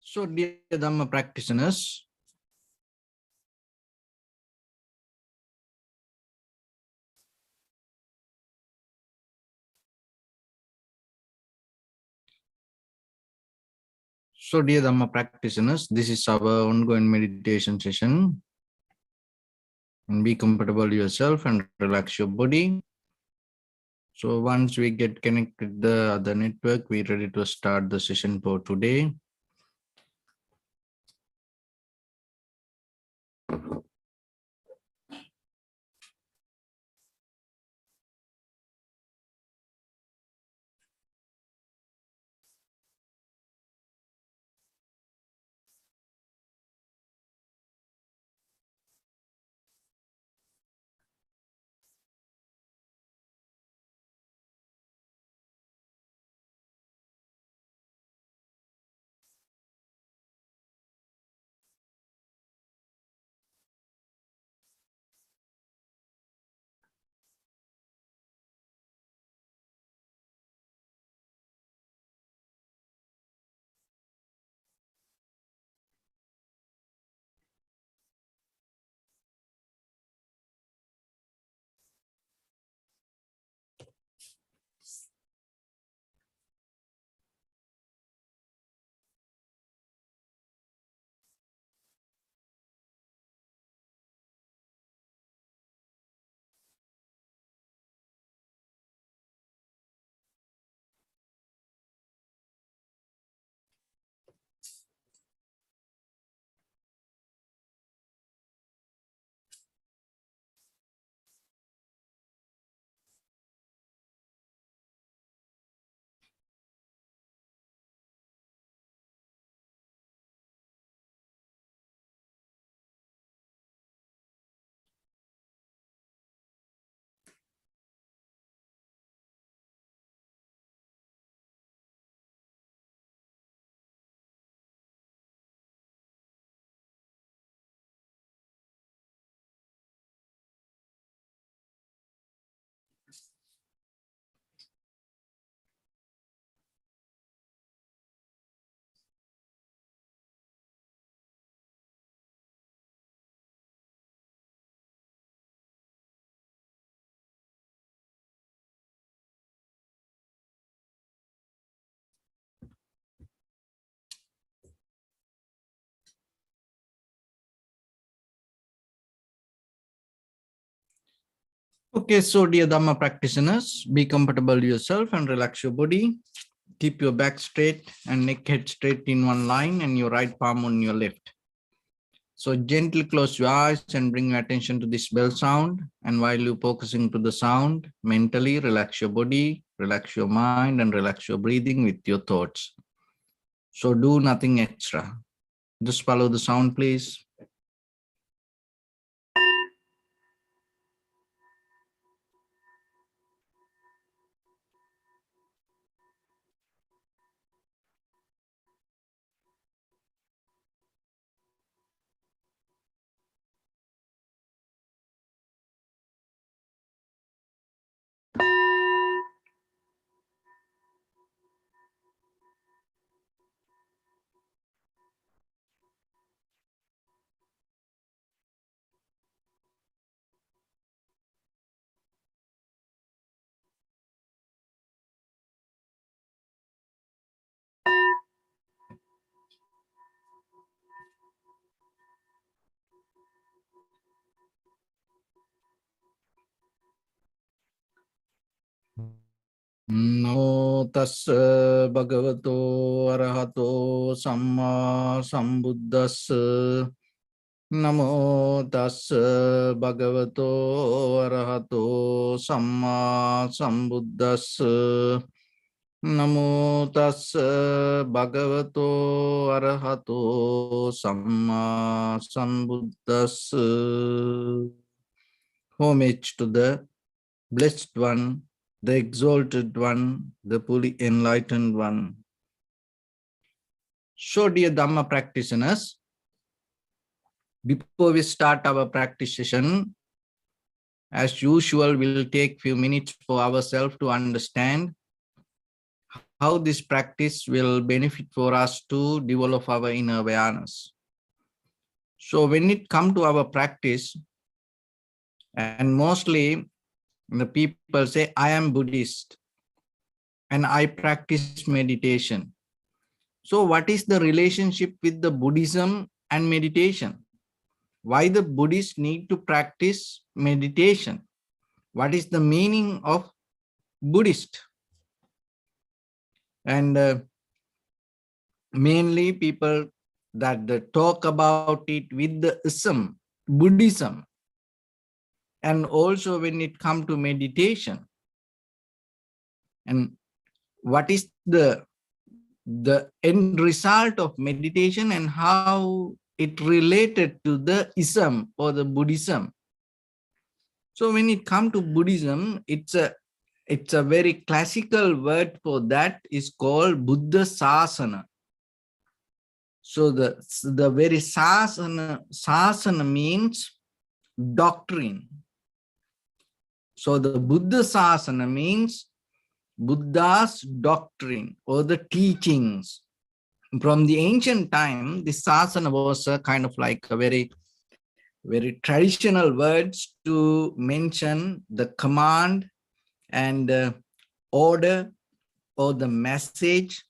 So, dear Dhamma practitioners, this is our ongoing meditation session. And be comfortable yourself and relax your body. So once we get connected the other network, we're ready to start the session for today. Okay, so dear Dhamma practitioners, be comfortable yourself and relax your body. Keep your back straight and neck head straight in one line and your right palm on your left. So gently close your eyes and bring your attention to this bell sound. And while you're focusing to the sound, mentally relax your body, relax your mind, and relax your breathing with your thoughts. So do nothing extra. Just follow the sound, please. Namo tassa bhagavato arahato samma sambuddhassa. Namo tassa bhagavato arahato samma sambuddhassa. Namo tassa bhagavato arahato samma sambuddhassa. Homage to the Blessed One, the Exalted One, the fully enlightened One. So, dear Dhamma practitioners, before we start our practice session, as usual, we'll take few minutes for ourselves to understand how this practice will benefit for us to develop our inner awareness. So when it comes to our practice, and mostly the people say, I am Buddhist and I practice meditation. So what is the relationship with the Buddhism and meditation? Why the Buddhists need to practice meditation? What is the meaning of Buddhist? And mainly people that talk about it with the ism, Buddhism, and also when it comes to meditation. And what is the end result of meditation and how it related to the ism or the Buddhism. So when it comes to Buddhism, it's a very classical word for that is called Buddha Sasana. So the very sasana means doctrine. So the Buddha Sasana means Buddha's doctrine or the teachings. From the ancient time, this sasana was a kind of like a very traditional words to mention the command and order or the message,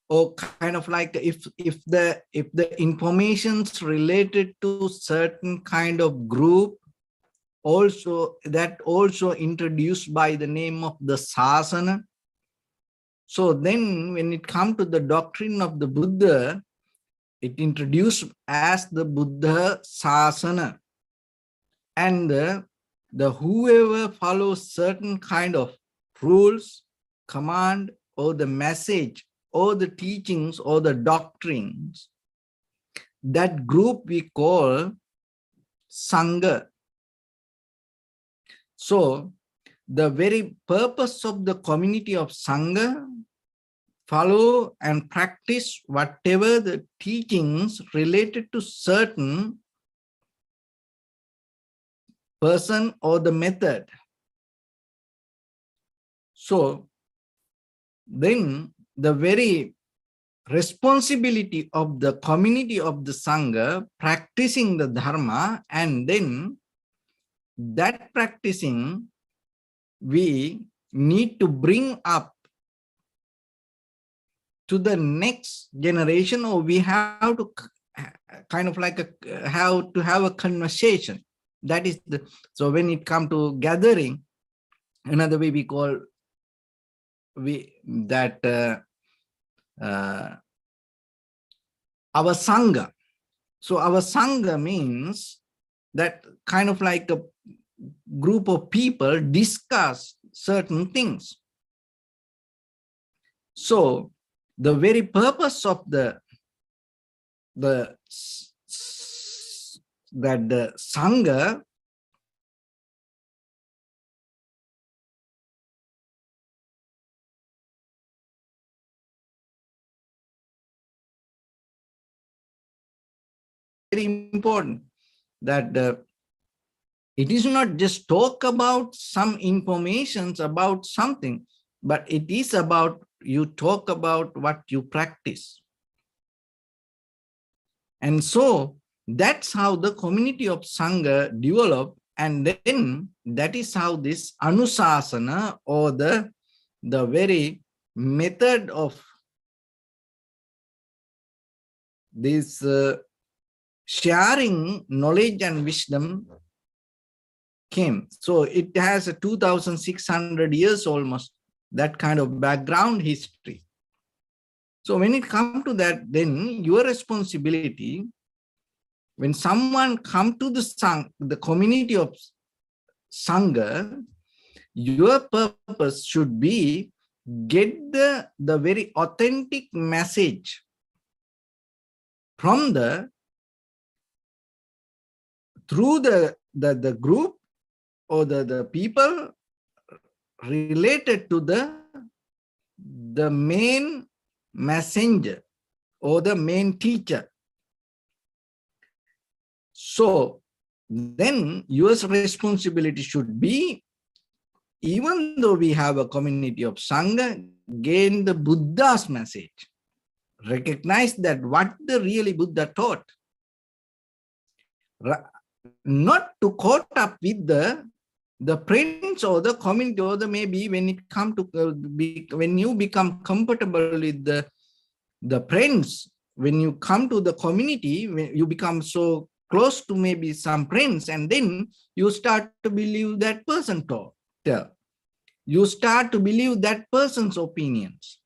or kind of like if the information's related to certain kind of group, also that also introduced by the name of the sasana. So then when it comes to the doctrine of the Buddha, it introduced as the Buddha Sasana. And the whoever follows certain kind of rules, command, or the message, or the teachings, or the doctrines, that group we call Sangha. So the very purpose of the community of Sangha, follow and practice whatever the teachings related to certain person or the method. So then the very responsibility of the community of the Sangha practicing the Dharma, and then that practicing we need to bring up to the next generation, or we have to kind of like have to have a conversation. That is the, so when it comes to gathering, another way we call our Sangha. So our Sangha means that kind of like a group of people discuss certain things. So the very purpose of the Sangha very important, that it is not just talk about some informations about something, but it is about you talk about what you practice. And so that's how the community of Sangha developed, and then that is how this Anusasana, or the very method of this sharing knowledge and wisdom came. So it has a 2,600 years almost, that kind of background history. So when it comes to that, then your responsibility, when someone come to the community of Sangha, your purpose should be get the very authentic message from through the group or the people related to the main messenger or the main teacher. So then your responsibility should be, even though we have a community of Sangha, gain the Buddha's message. Recognize that what the really Buddha taught. Not to caught up with the friends or the community, or the maybe when it come to when you become comfortable with the friends, when you come to the community, when you become so close to maybe some friends, and then you start to believe that person taught. You start to believe that person's opinions.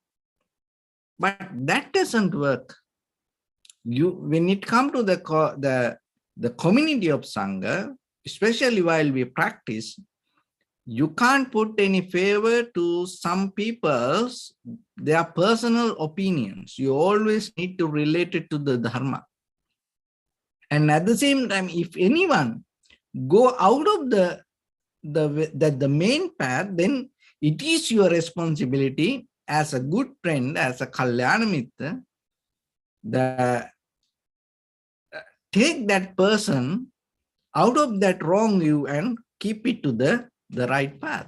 But that doesn't work. When it comes to the community of Sangha, especially while we practice, you can't put any favor to some people's, their personal opinions. You always need to relate it to the Dharma. And at the same time, if anyone go out of the main path, then it is your responsibility as a good friend, as a Kalyana Mitra, take that person out of that wrong view and keep it to the right path.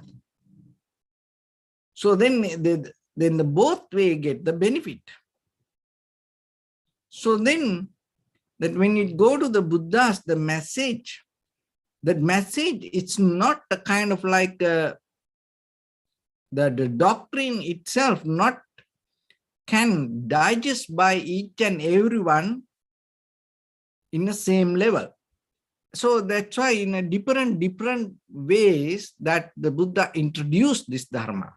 So then the both way get the benefit. So then that when you go to the Buddhas, the message, that message, it's not a kind of like the doctrine itself not can digest by each and everyone in the same level. So that's why in a different ways that the Buddha introduced this Dharma.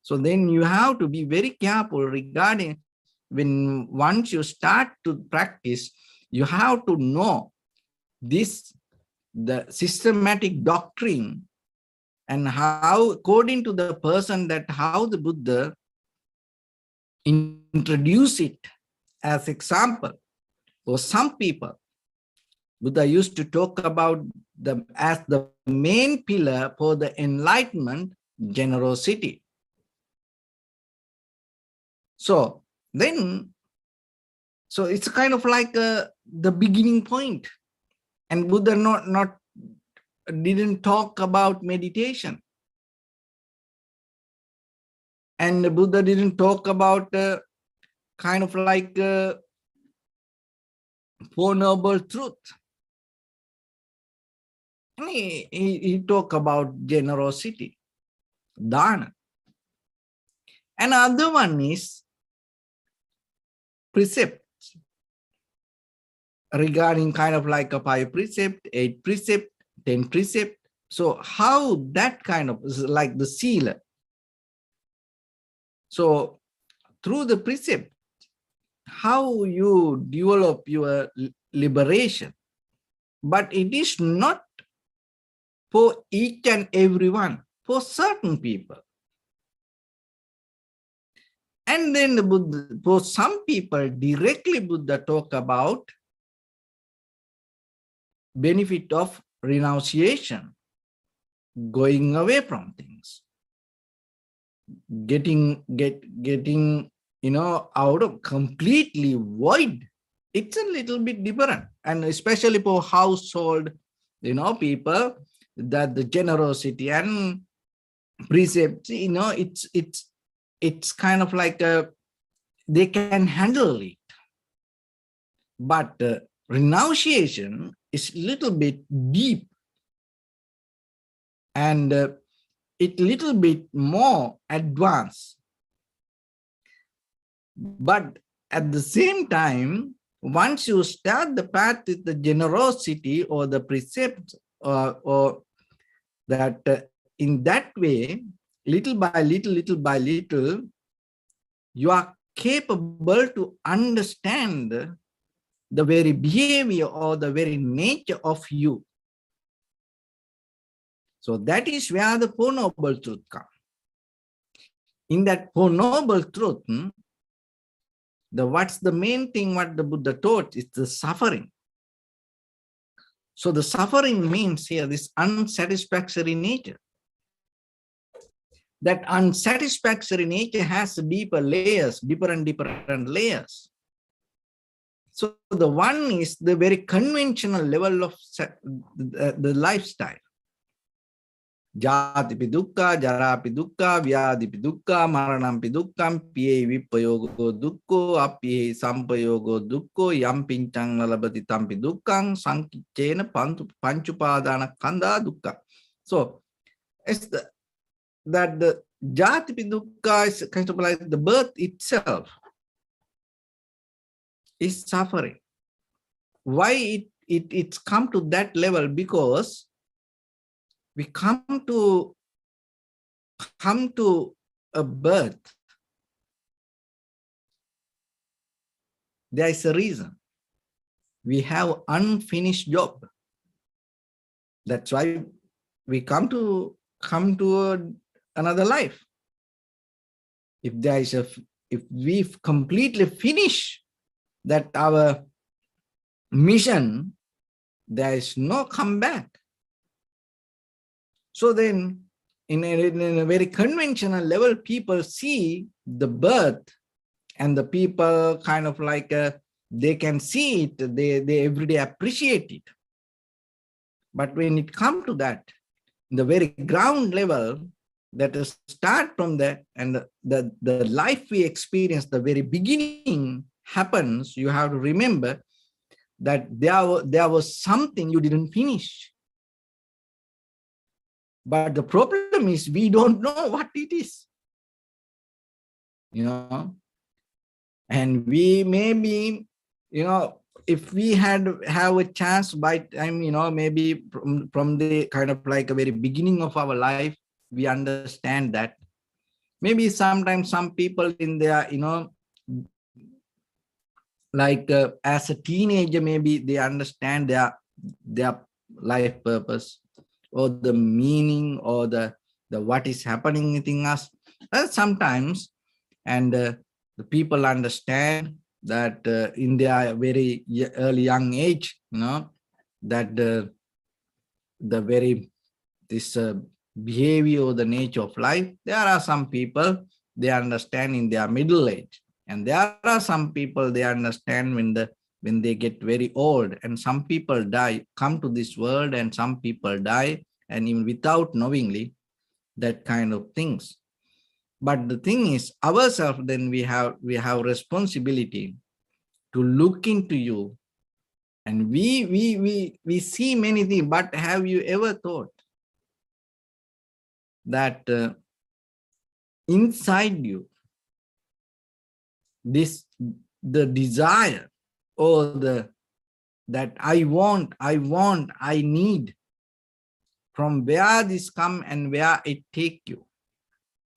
So then you have to be very careful regarding when once you start to practice, you have to know this, the systematic doctrine, and how according to the person that how the Buddha introduce it as example. For some people, Buddha used to talk about as the main pillar for the enlightenment, generosity. So then, so it's kind of like the beginning point. And Buddha didn't talk about meditation. And the Buddha didn't talk about kind of like Four Noble Truth. And he talked about generosity, dana. Another one is precepts, regarding kind of like a 5 precept, 8 precept, 10 precept. So how that kind of is like the sila. So through the precept, how you develop your liberation, but it is not for each and everyone, for certain people. And then the Buddha, for some people, directly Buddha talk about benefit of renunciation, going away from things, getting out of completely void. It's a little bit different, and especially for household, people, that the generosity and precepts, it's kind of like they can handle it. But renunciation is a little bit deep and it little bit more advanced. But at the same time, once you start the path with the generosity or the precepts, or that in that way, little by little, you are capable to understand the very behavior or the very nature of you. So that is where the Four Noble Truth comes. In that Four Noble Truth, what's the main thing what the Buddha taught is the suffering. So the suffering means here this unsatisfactory nature. That unsatisfactory nature has deeper layers, different layers. So the one is the very conventional level of the lifestyle. Jatipi dukkha, jarapi dukkha, vyadipi dukkha, maranampi dukkham, piye vipayogo dukkho, apiye sampayogo dukkho, yam pinchang nalabati tampi dukkhang, sankichena panchupadana kanda dukkha. So it's that the jatipi dukkha is kind of like the birth itself is suffering. Why it's come to that level? Because we come to a birth. There is a reason. We have unfinished job. That's why we come to another life. If we've completely finished that our mission, there is no comeback. So then, in a very conventional level, people see the birth, and the people kind of like they can see it, they every day appreciate it. But when it comes to that, the very ground level, that is start from that, and the life we experience, the very beginning happens, you have to remember that there was something you didn't finish. But the problem is we don't know what it is. And we maybe, if we have a chance by time, maybe from the kind of like a very beginning of our life, we understand that. Maybe sometimes some people in their, like as a teenager, maybe they understand their life purpose or the meaning or the what is happening within us. Sometimes, and the people understand that in their very early young age, that the very this behavior or the nature of life. There are some people they understand in their middle age, and there are some people they understand when they get very old, and some people come to this world, and some people die, and even without knowingly, that kind of things. But the thing is, ourselves, then we have responsibility to look into you, and we see many things. But have you ever thought that inside you, the desire or that I want, I need, from where this come and where it take you?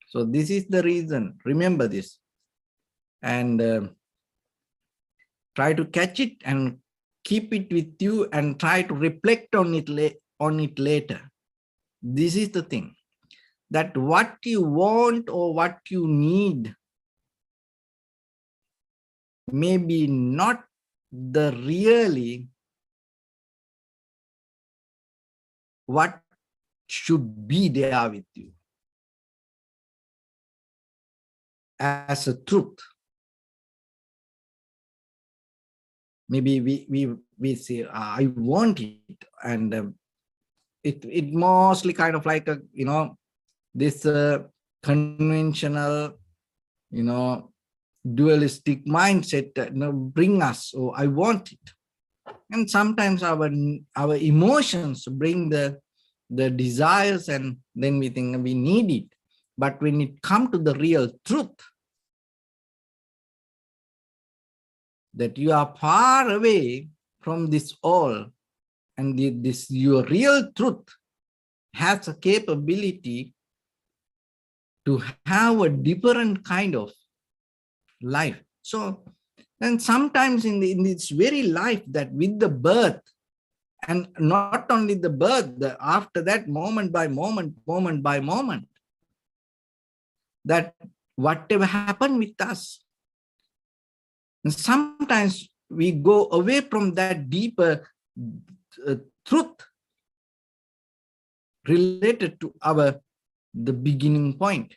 So this is the reason. Remember this, and try to catch it and keep it with you, and try to reflect on it later. This is the thing, that what you want or what you need maybe not the really what should be there with you as a truth. Maybe we say, I want it, and it mostly kind of like a this conventional dualistic mindset bring us, oh, I want it. And sometimes our emotions bring the desires, and then we think we need it. But when it comes to the real truth, that you are far away from this all, and this your real truth has a capability to have a different kind of life. So, and sometimes in this very life, that with the birth, and not only the birth, after that, moment by moment, that whatever happened with us, and sometimes we go away from that deeper truth related to the beginning point,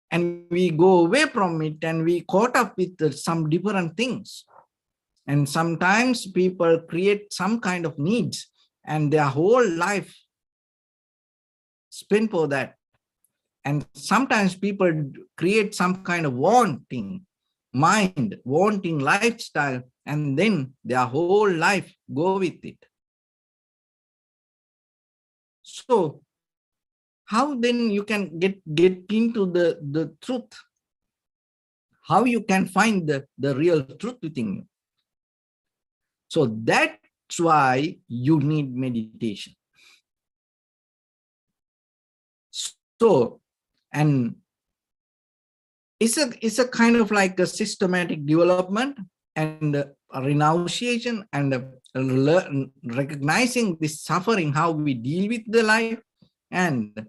and we go away from it, and we caught up with some different things. And sometimes people create some kind of needs, and their whole life spend for that. And sometimes people create some kind of wanting mind, wanting lifestyle, and then their whole life go with it. So how then you can get into the truth? How you can find the real truth within you? So that's why you need meditation. So, and it's a kind of like a systematic development and a renunciation and recognizing this suffering, how we deal with the life. And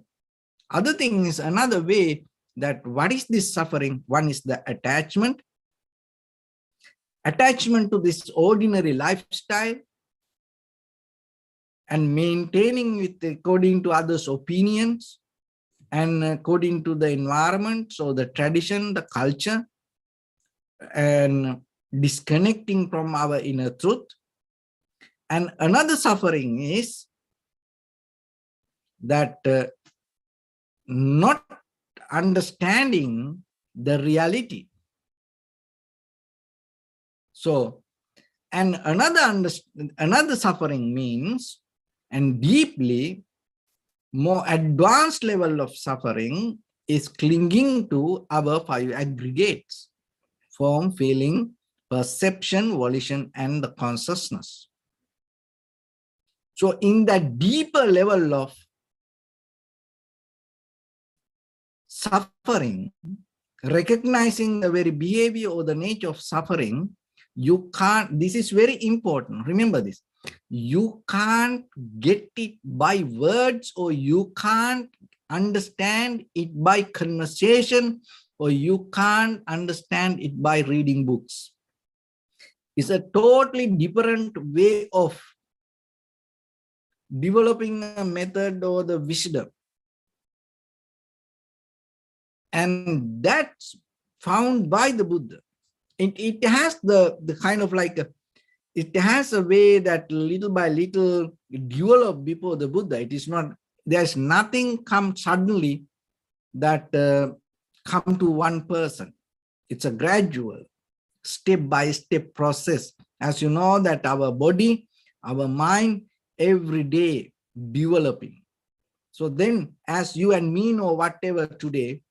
other thing is another way that what is this suffering? One is the attachment to this ordinary lifestyle and maintaining it according to others' opinions and according to the environment, so the tradition, the culture, and disconnecting from our inner truth. And another suffering is that not understanding the reality. So, and another suffering means, and deeply more advanced level of suffering is clinging to our 5 aggregates: form, feeling, perception, volition, and the consciousness. So in that deeper level of suffering, recognizing the very behavior or the nature of suffering, you can't, this is very important, remember this, you can't get it by words, or you can't understand it by conversation, or you can't understand it by reading books. It's a totally different way of developing a method or the wisdom. And that's found by the Buddha. It has the kind of like it has a way that little by little developed before the Buddha. It is not, there's nothing come suddenly that come to one person. It's a gradual, step-by-step process. As you know that our body, our mind, every day developing. So then as you and me know whatever today,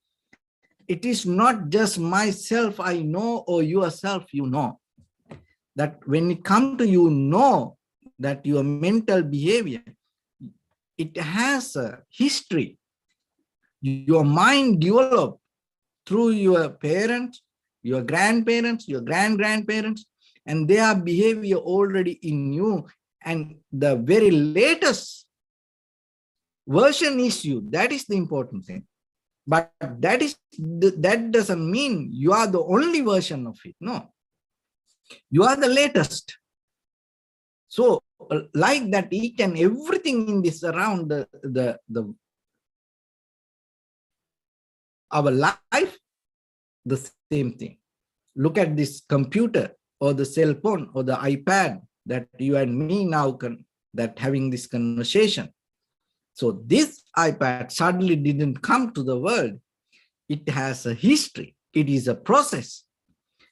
it is not just myself I know or yourself you know. That when it comes to you know that your mental behavior, it has a history. Your mind developed through your parents, your grandparents, your grandparents, and their behavior already in you. And the very latest version is you. That is the important thing. But that doesn't mean you are the only version of it. No, you are the latest. So like that, each and everything in this around our life, the same thing. Look at this computer or the cell phone or the iPad that you and me now that having this conversation. So this iPad suddenly didn't come to the world. It has a history. It is a process.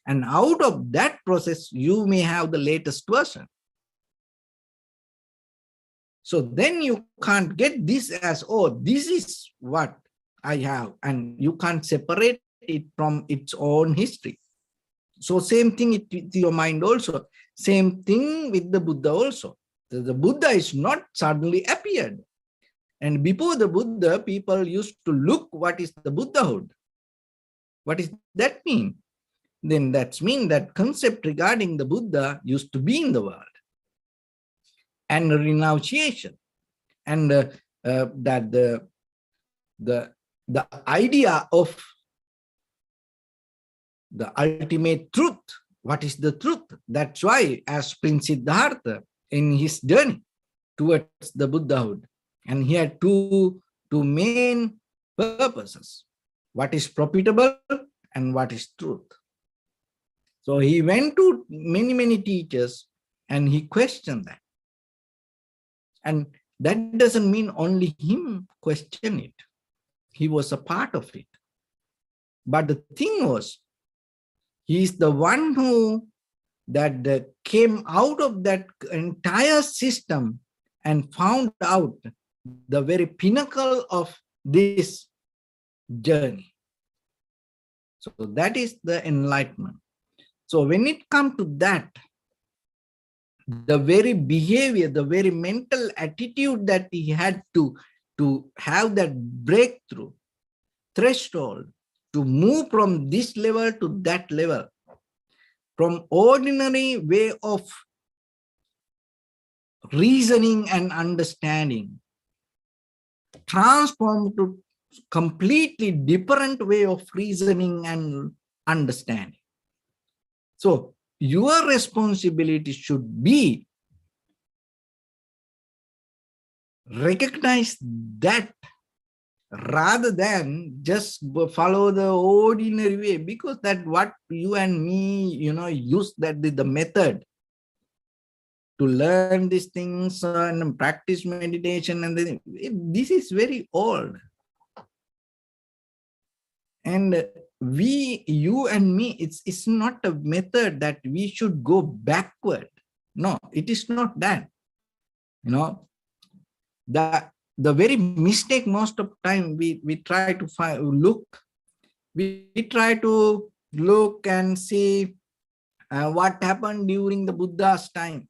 And out of that process, you may have the latest version. So then you can't get this as, oh, this is what I have. And you can't separate it from its own history. So same thing with your mind also. Same thing with the Buddha also. The Buddha is not suddenly appeared. And before the Buddha, people used to look what is the Buddhahood. What does that mean? Then that means that concept regarding the Buddha used to be in the world. And renunciation. And that the idea of the ultimate truth. What is the truth? That's why as Prince Siddhartha in his journey towards the Buddhahood, and he had two main purposes. What is profitable and what is truth. So he went to many teachers and he questioned that. And That doesn't mean only him question it. He was a part of it. But the thing was, he is the one who came out of that entire system and found out the very pinnacle of this journey. So that is the enlightenment. So when it comes to that, the very behavior, the very mental attitude that he had to have that breakthrough threshold, to move from this level to that level, from ordinary way of reasoning and understanding, transform to completely different way of reasoning and understanding. So your responsibility should be recognize that rather than just follow the ordinary way, because that what you and me, use that the method to learn these things and practice meditation, and then this is very old. And you and me, it's not a method that we should go backward. No, it is not that. The very mistake most of time we try to we try to look and see what happened during the Buddha's time,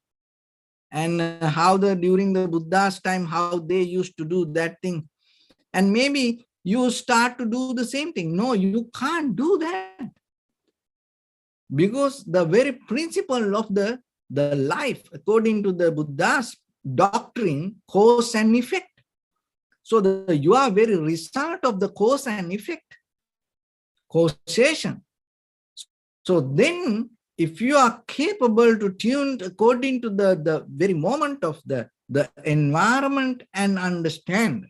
and how during the Buddha's time, how they used to do that thing. And maybe you start to do the same thing. No, you can't do that. Because the very principle of the life, according to the Buddha's doctrine, cause and effect. So you are very result of the cause and effect, causation. So then, if you are capable to tune according to the very moment of the environment and understand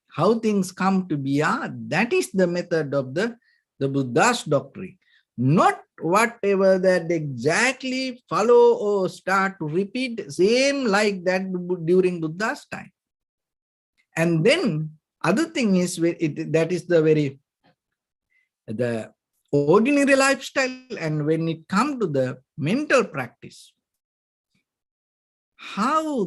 how things come to be, that is the method of the Buddha's doctrine. Not whatever that exactly follow or start to repeat same like that during Buddha's time. And then other thing is that is the ordinary lifestyle. And when it comes to the mental practice, how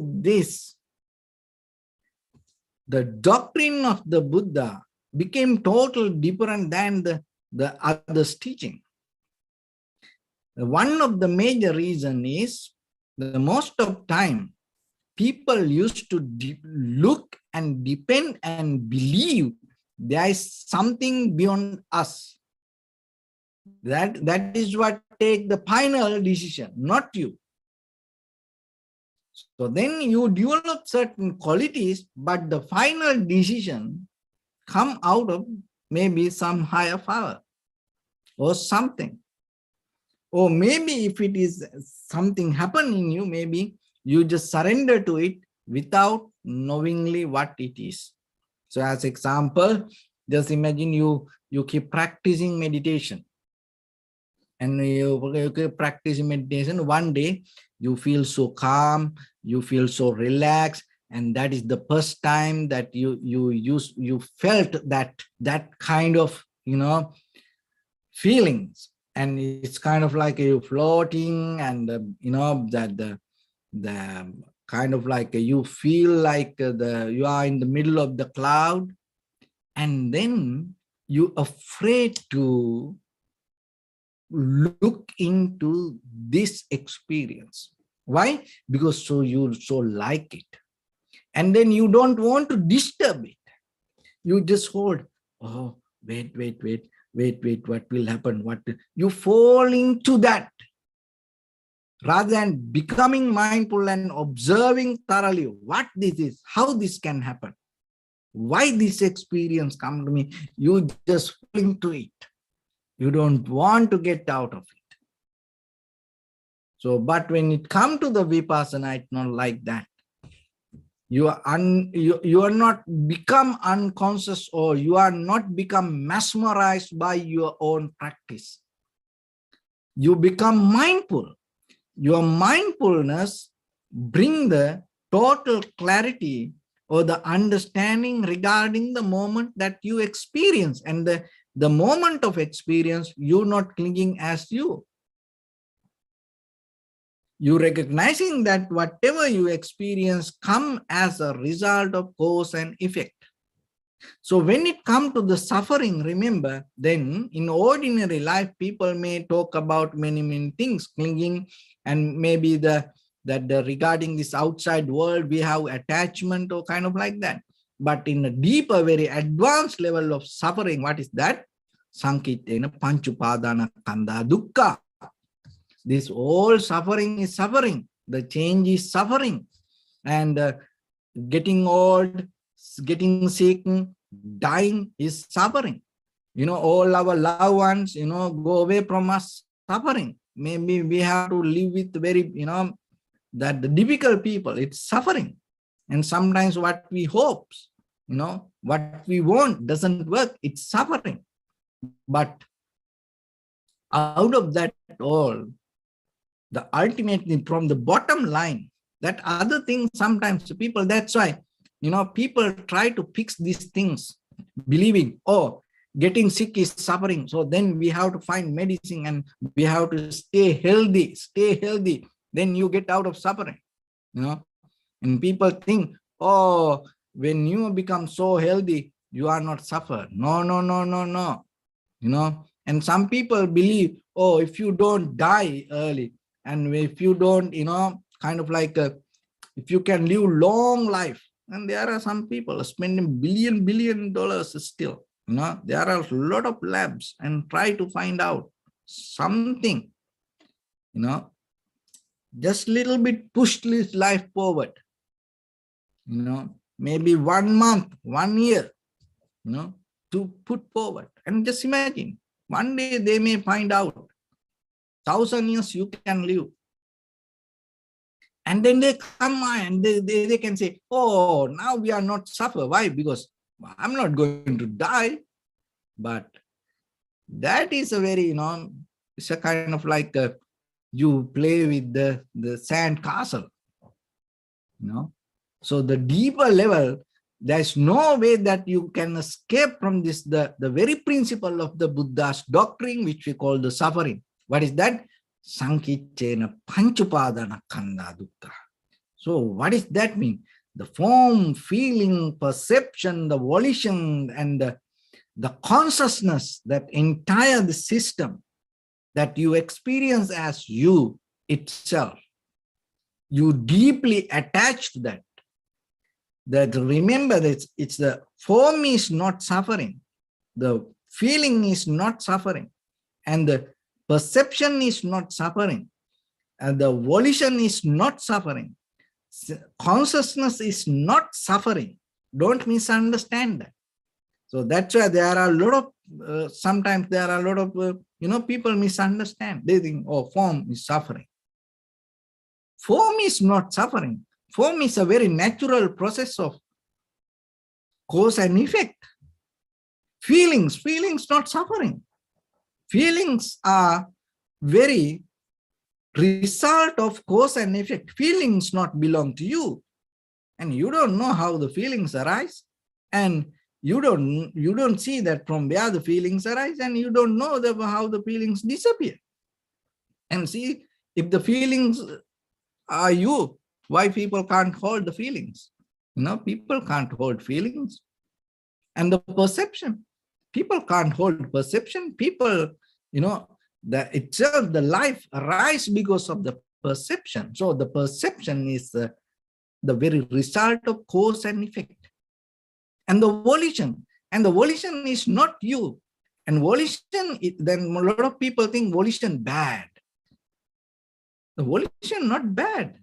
the doctrine of the Buddha became totally different than the others' teaching. One of the major reason is the most of time people used to look and depend and believe there is something beyond us. That is what take the final decision, not you. So then you develop certain qualities, but the final decision come out of maybe some higher power or something. Or maybe if it is something happen in you, maybe you just surrender to it without knowingly what it is. So as example, just imagine you keep practicing meditation. And you keep practicing meditation. One day you feel so calm, you feel so relaxed, and that is the first time that you felt that kind of feelings. And it's kind of like you floating, and that the kind of like you feel like you are in the middle of the cloud, and then you afraid to look into this experience. Why? Because you so like it, and then you don't want to disturb it. You just hold, oh, wait, what will happen? You fall into that, rather than becoming mindful and observing thoroughly what this is, how this can happen, why this experience come to me. You just fall into it. You don't want to get out of it. So, but when it comes to the vipassana, it's not like that. You are not become unconscious, or you are not become mesmerized by your own practice. You become mindful. Your mindfulness bring the total clarity or the understanding regarding the moment that you experience, and the moment of experience, you not clinging as you. You recognizing that whatever you experience come as a result of cause and effect. So when it comes to the suffering, remember, then in ordinary life, people may talk about many things, clinging, and maybe regarding this outside world, we have attachment or kind of like that. But in a deeper, very advanced level of suffering, what is that? Sankitena panchupadana kanda dukkha. This all suffering is suffering. The change is suffering. And getting old, getting sick, dying is suffering. All our loved ones, go away from us, suffering. Maybe we have to live with very, that the difficult people, it's suffering. And sometimes what we hope, what we want doesn't work, it's suffering. But out of that all, the ultimately from the bottom line, that other thing, sometimes people, that's why, people try to fix these things, believing, oh, getting sick is suffering. So then we have to find medicine and we have to stay healthy. Then you get out of suffering, And people think, oh, when you become so healthy, you are not suffer. No. And some people believe, oh, if you don't die early, and if you don't, kind of like, if you can live long life, and there are some people spending billion dollars still, there are a lot of labs and try to find out something, just little bit push this life forward, maybe 1 month, 1 year, to put forward. And just imagine, one day they may find out 1,000 years you can live. And then they come and they can say, oh, now we are not suffer. Why? Because I'm not going to die. But that is a very, it's a kind of like you play with the sand castle. So the deeper level, there's no way that you can escape from this, the very principle of the Buddha's doctrine, which we call the suffering. What is that? Sankitena panchupadana kanda dukkha. So what does that mean? The form, feeling, perception, the volition, and the consciousness, that entire the system that you experience as you itself, you deeply attach to that. That remember that it's the form is not suffering, the feeling is not suffering, and the perception is not suffering, and the volition is not suffering, consciousness is not suffering. Don't misunderstand that. So that's why there are a lot of sometimes there are a lot of people misunderstand. They think, oh, form is suffering. Form is not suffering. Form is a very natural process of cause and effect. Feelings not suffering. Feelings are very result of cause and effect. Feelings not belong to you. And you don't know how the feelings arise. And you don't see that from where the feelings arise, and you don't know how the feelings disappear. And see, if the feelings are you, why people can't hold the feelings? People can't hold feelings. And the perception, people can't hold perception. People, the itself, the life arises because of the perception. So the perception is the very result of cause and effect. And the volition is not you. And volition, then a lot of people think volition bad. The volition not bad.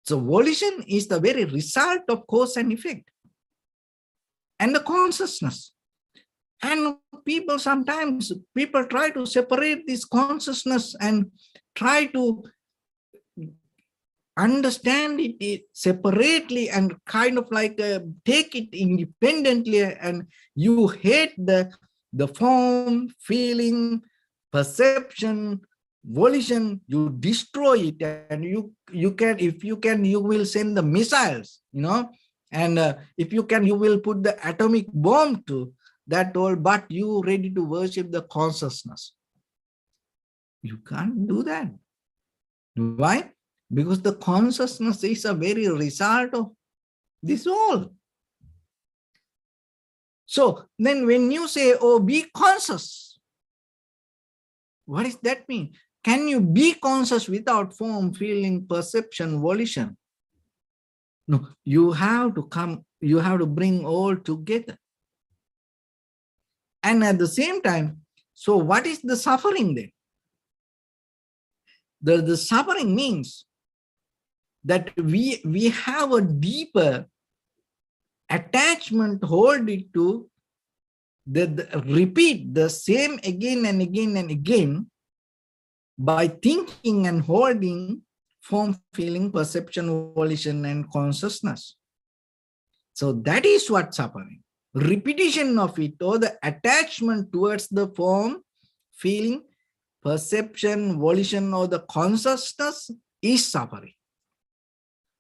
So volition is the very result of cause and effect. And the consciousness. And sometimes people try to separate this consciousness and try to understand it separately and kind of like take it independently, and you hate the form, feeling, perception, volition, you destroy it, and you can, if you can, you will send the missiles, And if you can, you will put the atomic bomb to that all, but you ready to worship the consciousness. You can't do that. Why? Because the consciousness is a very result of this all. So then when you say, oh, be conscious, what does that mean? Can you be conscious without form, feeling, perception, volition? No, you have to bring all together. And at the same time, so what is the suffering then? The suffering means that we have a deeper attachment, hold it to repeat the same again and again and again by thinking and holding form, feeling, perception, volition, and consciousness. So that is what suffering. Repetition of it, or the attachment towards the form, feeling, perception, volition, or the consciousness is suffering.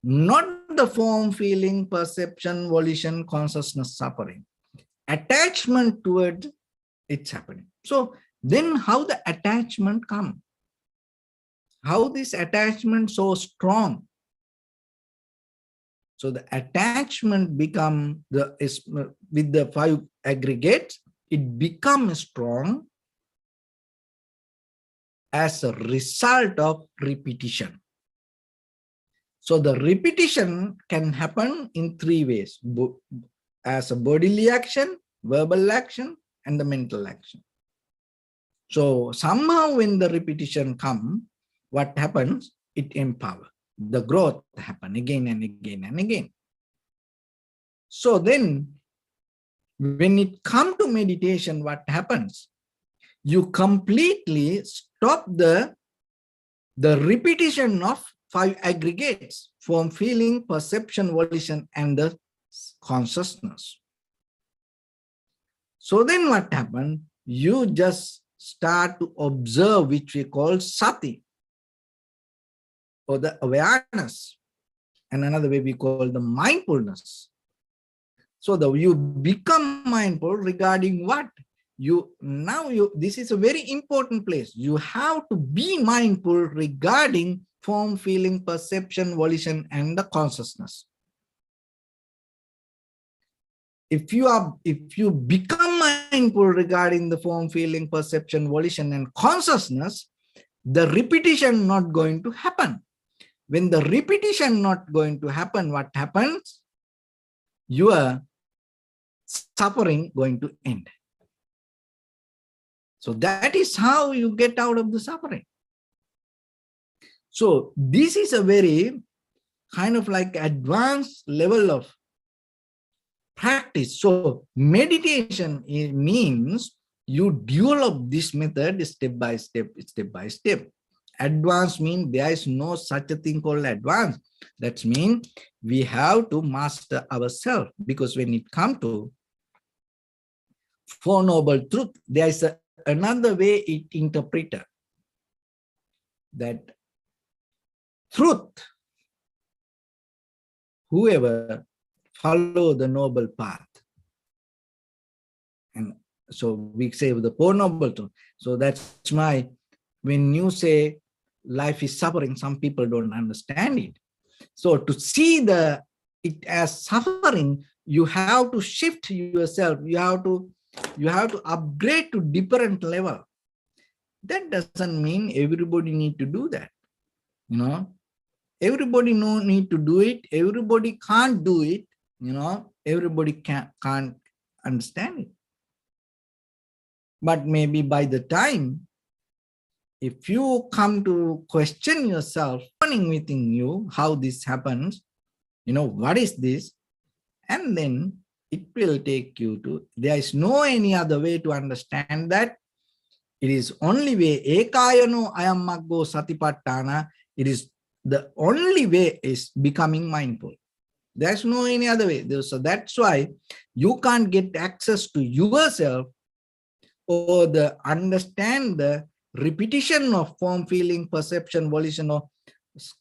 Not the form, feeling, perception, volition, consciousness suffering. Attachment towards it's happening. So then how the attachment come? How this attachment so strong? So the attachment become with the 5 aggregates, it becomes strong as a result of repetition. So the repetition can happen in 3 ways, as a bodily action, verbal action, and the mental action. So somehow when the repetition comes, what happens? It empowers. The growth happen again and again and again. So then when it comes to meditation, what happens? You completely stop the repetition of 5 aggregates: form, feeling, perception, volition, and the consciousness. So then what happens? You just start to observe, which we call sati, or the awareness, and another way we call the mindfulness. So you become mindful regarding what? This is a very important place. You have to be mindful regarding form, feeling, perception, volition, and the consciousness. If you become mindful regarding the form, feeling, perception, volition, and consciousness, the repetition not going to happen. When the repetition not going to happen, what happens? Your suffering going to end. So that is how you get out of the suffering. So this is a very kind of like advanced level of practice. So meditation means you develop this method step by step, step by step. Advanced means there is no such a thing called advanced. That means we have to master ourselves, because when it comes to Four Noble Truth, there is another way it interpreted. That truth, whoever follow the noble path. And so we say the Four Noble Truth. So that's why when you say life is suffering, some people don't understand it. So to see it as suffering, you have to shift yourself. You have to upgrade to different level. That doesn't mean everybody need to do that. Everybody no need to do it. Everybody can't do it. Everybody can't understand it. But maybe by the time, if you come to question yourself, within you, how this happens, what is this? And then it will take you to, there is no any other way to understand that. It is only way, ekayano ayam maggo satipatthana. It is the only way is becoming mindful. There's no any other way. So that's why you can't get access to yourself or understand the repetition of form, feeling, perception, volition, or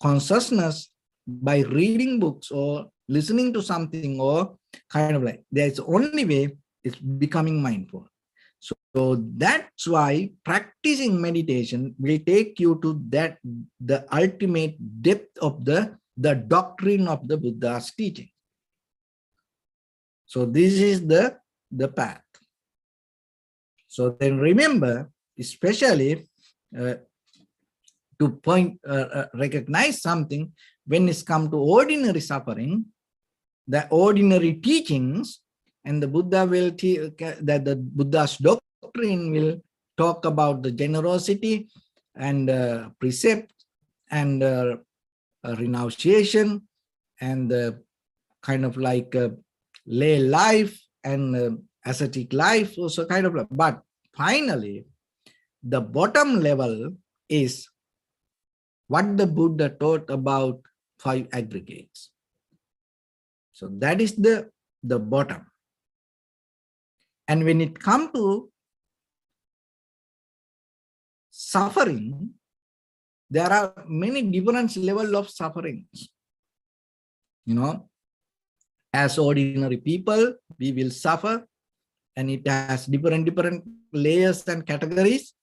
consciousness by reading books or listening to something, or kind of like there's only way is becoming mindful. So that's why practicing meditation will take you to that, the ultimate depth of the doctrine of the Buddha's teaching. So this is the path. So then remember, especially to recognize something, when it's come to ordinary suffering, the ordinary teachings, and the Buddha will that the Buddha's doctrine will talk about the generosity and precept and renunciation and kind of like lay life and ascetic life, also kind of like. But finally, the bottom level is what the Buddha taught about 5 aggregates. So that is the bottom. And when it comes to suffering, there are many different levels of sufferings. As ordinary people, we will suffer, and it has different layers and categories.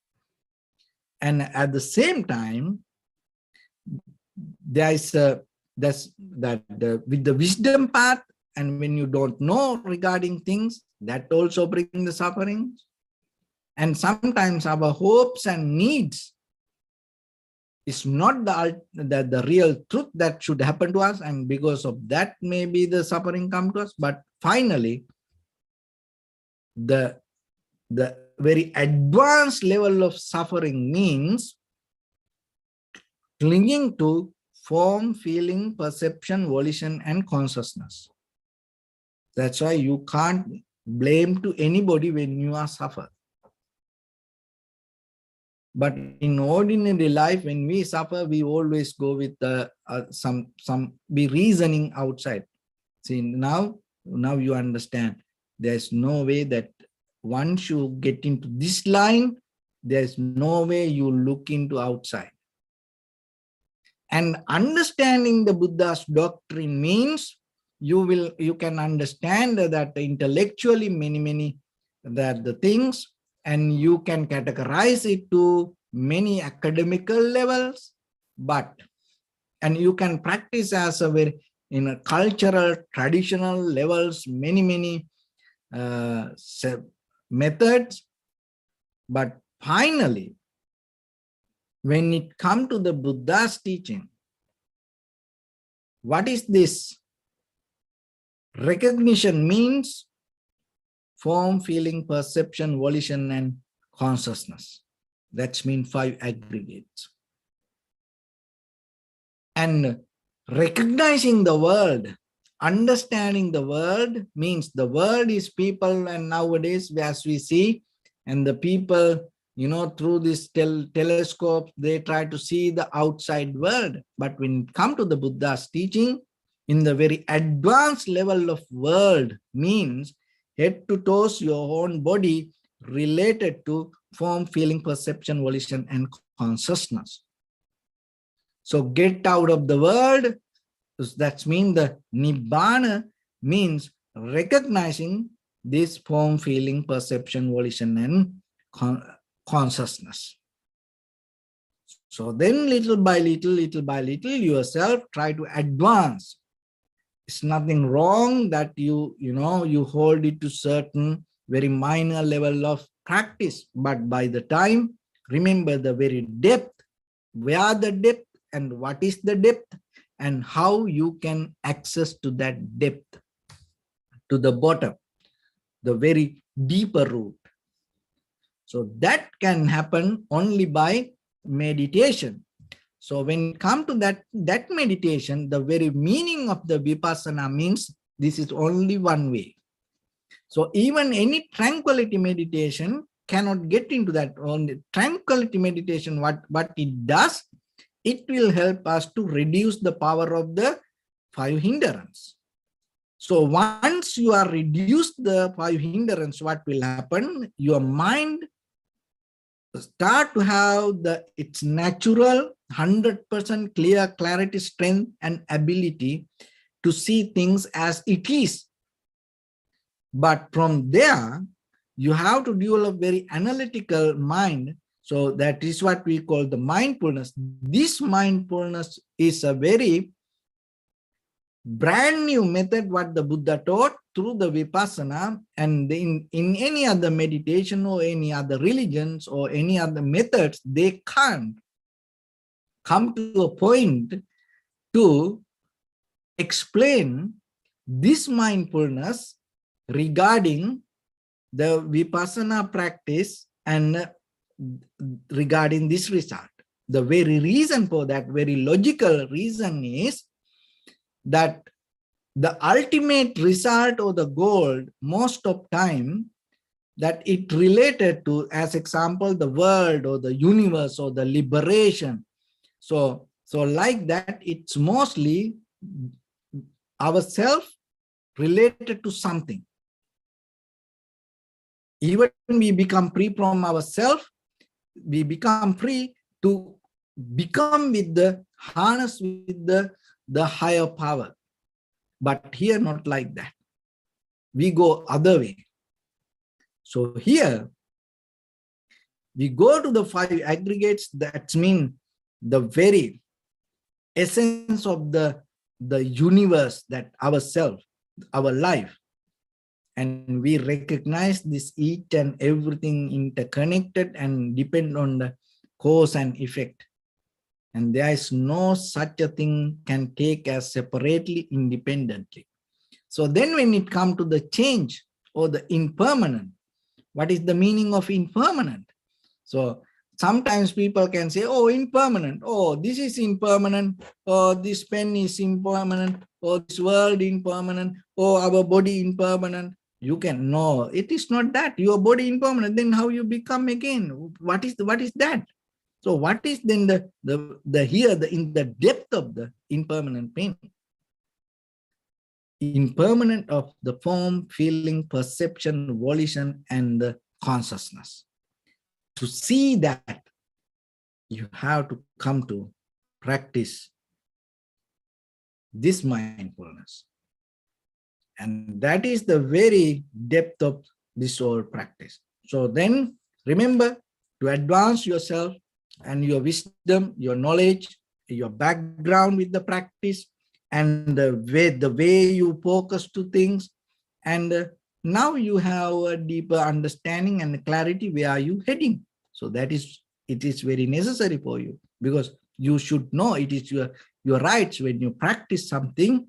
And at the same time, there is with the wisdom path, and when you don't know regarding things, that also brings the suffering. And sometimes our hopes and needs is not the real truth that should happen to us, and because of that, maybe the suffering come to us. But finally, the very advanced level of suffering means clinging to form, feeling, perception, volition, and consciousness. That's why you can't blame to anybody when you are suffering. But in ordinary life, when we suffer, we always go with be reasoning outside. See, now you understand. There's no way that once you get into this line, there's no way you look into outside. And understanding the Buddha's doctrine means you can understand that intellectually many that the things, and you can categorize it to many academical levels, and you can practice as a very in a cultural traditional levels, many methods. But finally, when it comes to the Buddha's teaching, what is this? Recognition means form, feeling, perception, volition, and consciousness. That's mean 5 aggregates. And recognizing the world, understanding the world means the world is people, and nowadays, as we see, and the people, through this telescope, they try to see the outside world. But when it comes to the Buddha's teaching, in the very advanced level of world means head to toes, your own body related to form, feeling, perception, volition, and consciousness. So get out of the world. That means the Nibbana means recognizing this form, feeling, perception, volition, and consciousness. So then little by little, yourself try to advance. It's nothing wrong that you hold it to certain very minor level of practice. But by the time, remember the very depth, where the depth and what is the depth, and how you can access to that depth, to the bottom, the very deeper root. So that can happen only by meditation. So when it comes to that meditation, the very meaning of the vipassana means this is only one way. So even any tranquility meditation cannot get into that. Only tranquility meditation, what it does, it will help us to reduce the power of the 5 hindrance. So once you are reduced the 5 hindrance, what will happen? Your mind start to have its natural 100% clear clarity, strength, and ability to see things as it is. But from there, you have to develop very analytical mind. So that is what we call the mindfulness. This mindfulness is a very brand new method what the Buddha taught through the Vipassana, and in any other meditation or any other religions or any other methods, they can't come to a point to explain this mindfulness regarding the Vipassana practice and regarding this result. The very reason for that, very logical reason is that the ultimate result or the goal, most of time, that it related to, as example, the world or the universe or the liberation. So like that, it's mostly ourself related to something. Even we become free from ourselves, we become free to become with the harness with the higher power. But here, not like that. We go other way. So here, we go to the 5 aggregates. That means the very essence of the universe, that ourself, our life. And we recognize this each and everything interconnected and depend on the cause and effect. And there is no such a thing can take as separately, independently. So then when it comes to the change or the impermanent, what is the meaning of impermanent? So sometimes people can say, oh, impermanent, oh, this is impermanent, or this pen is impermanent, or this world impermanent, or our body impermanent. You can know it is not that. Your body impermanent, then how you become again? What is that? So what is then in the depth of the impermanent pain? Impermanent of the form, feeling, perception, volition, and the consciousness. To see that, you have to come to practice this mindfulness. And that is the very depth of this whole practice. So then remember to advance yourself and your wisdom, your knowledge, your background with the practice, and the way you focus to things. And now you have a deeper understanding and clarity where are you heading. So it is very necessary for you, because you should know it is your rights. When you practice something,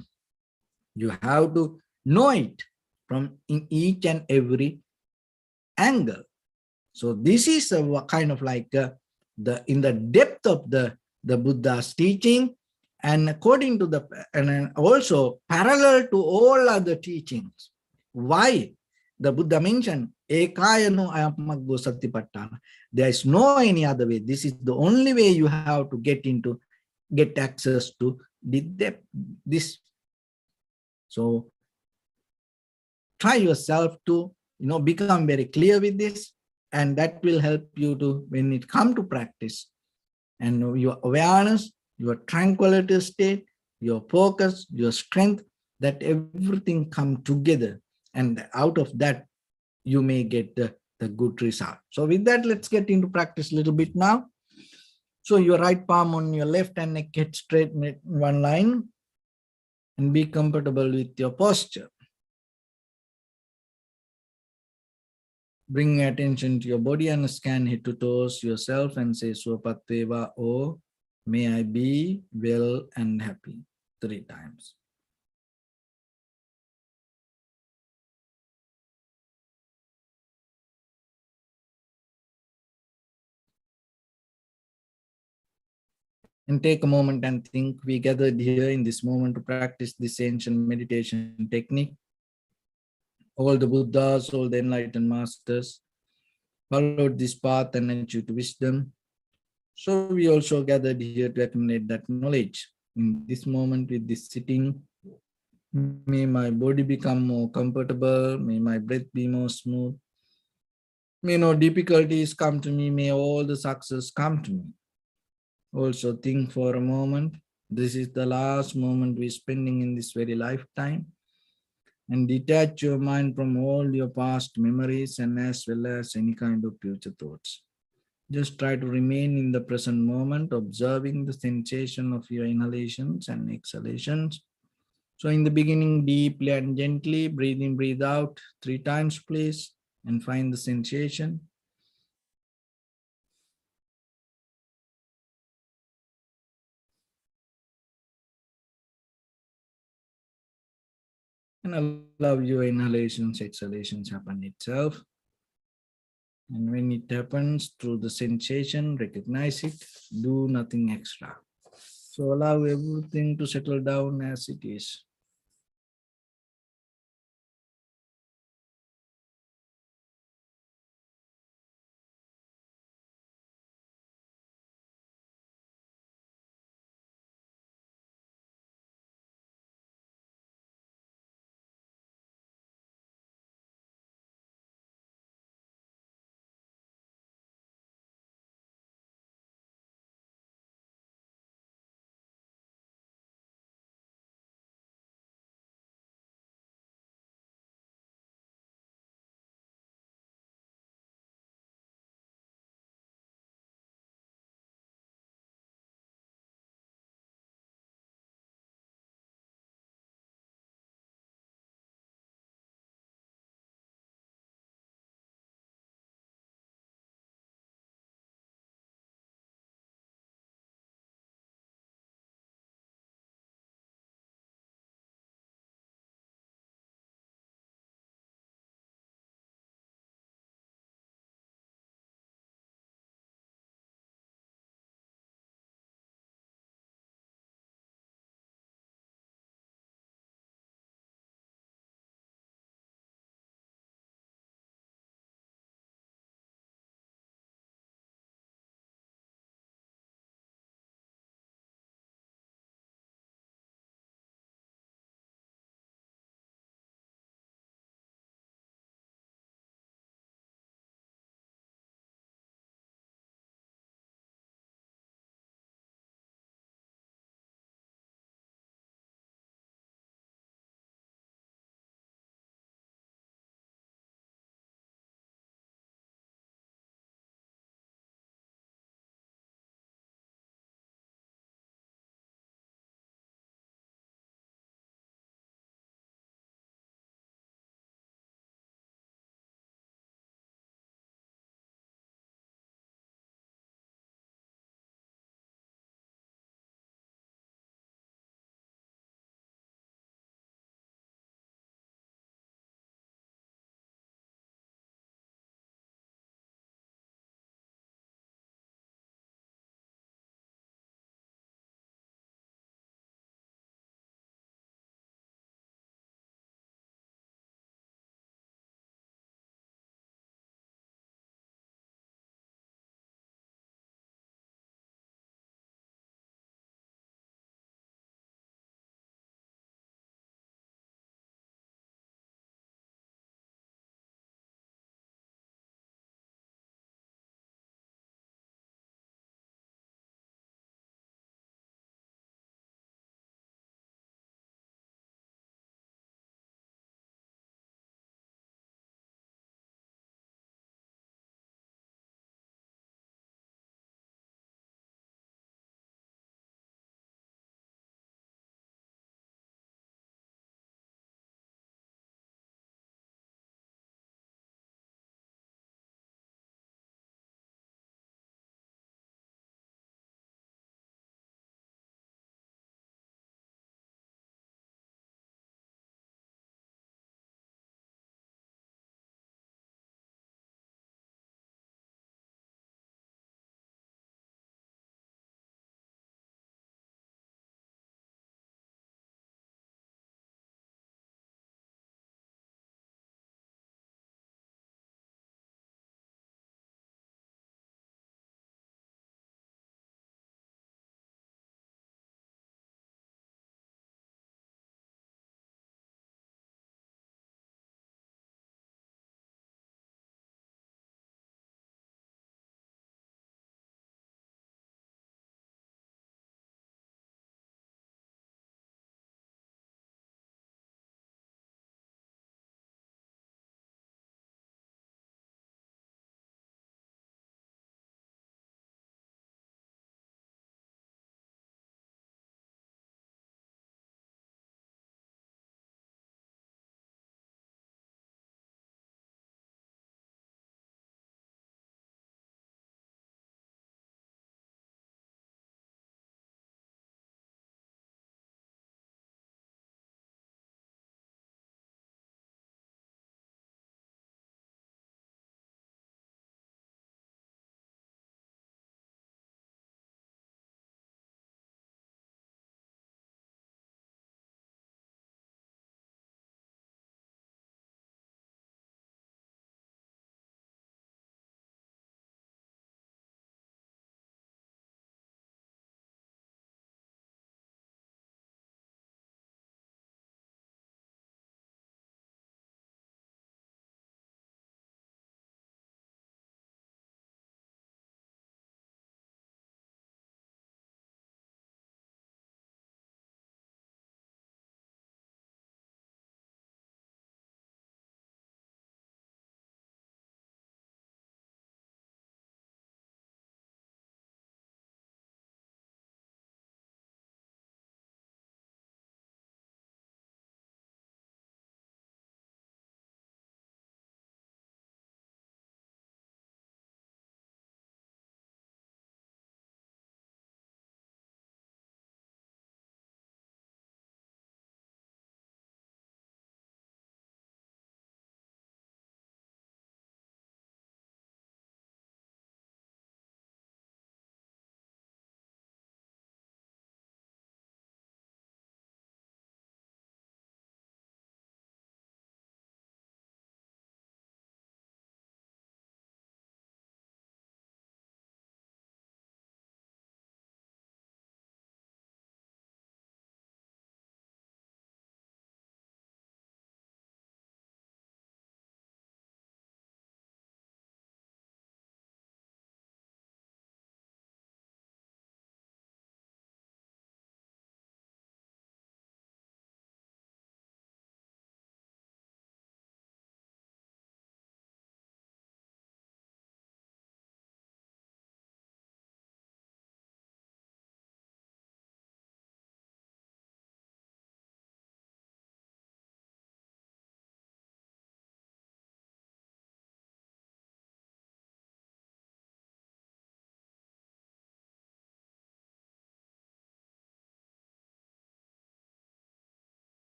you have to know it from in each and every angle. So this is a kind of like in the depth of the Buddha's teaching, and according to and also parallel to all other teachings. Why the Buddha mentioned ekayano ayamaggo satipatthana? There is no any other way. This is the only way you have to get access to the depth. This. So try yourself to become very clear with this, and that will help you to, when it comes to practice, and your awareness, your tranquility state, your focus, your strength, that everything come together, and out of that you may get the good result. So with that, let's get into practice a little bit now. So your right palm on your left and neck, get straight in one line, and be comfortable with your posture. Bring attention to your body and scan head to toes yourself and say Swapatveva, oh, may I be well and happy 3 times. And take a moment and think. We gathered here in this moment to practice this ancient meditation technique. All the Buddhas, all the enlightened masters followed this path and achieved wisdom. So we also gathered here to accumulate that knowledge. In this moment, with this sitting, may my body become more comfortable, may my breath be more smooth, may no difficulties come to me, may all the success come to me. Also think for a moment This is the last moment we're spending in this very lifetime. And detach your mind from all your past memories and as well as any kind of future thoughts. Just try to remain in the present moment, observing the sensation of your inhalations and exhalations. So in the beginning, deeply and gently, breathe in, breathe out 3 times, please, and find the sensation. And allow your inhalations, exhalations happen itself. And when it happens through the sensation, recognize it, do nothing extra. So allow everything to settle down as it is.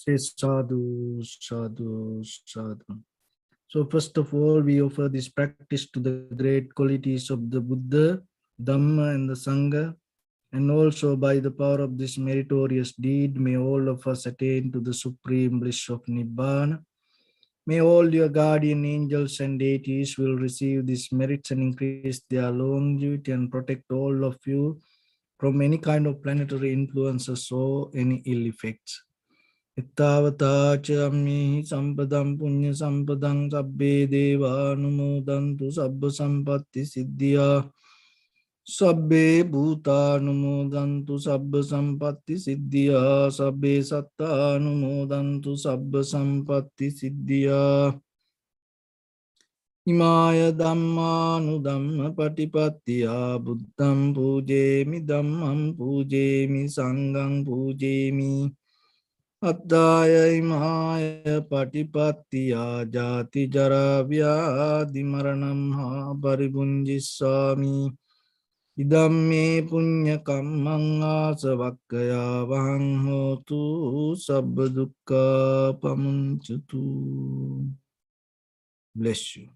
Say sadhu, sadhu, sadhu. So first of all, we offer this practice to the great qualities of the Buddha, Dhamma and the Sangha. And also by the power of this meritorious deed, may all of us attain to the supreme bliss of Nibbana. May all your guardian angels and deities will receive these merits and increase their longevity and protect all of you from any kind of planetary influences or any ill effects. Ittavata cha ammihi sampadam punya sampadam sabbe deva anumodantu sabba sampatti siddhya. Sabbe bhuta anumodantu sabba sampatti siddhya. Sabbe satta anumodantu sabba sampatti siddhya. Imaya Dhammanudhamma Patipattiya Buddham Pujemi Dhammam Pujemi Sangham Pujemi Addaya Imaya Patipattiya Jati Jara Vyadi Maranam Ha Paribunjisami Idam me punya kammang asavakkaya vahang hotu sabba dukkha pamunchatu. Bless you.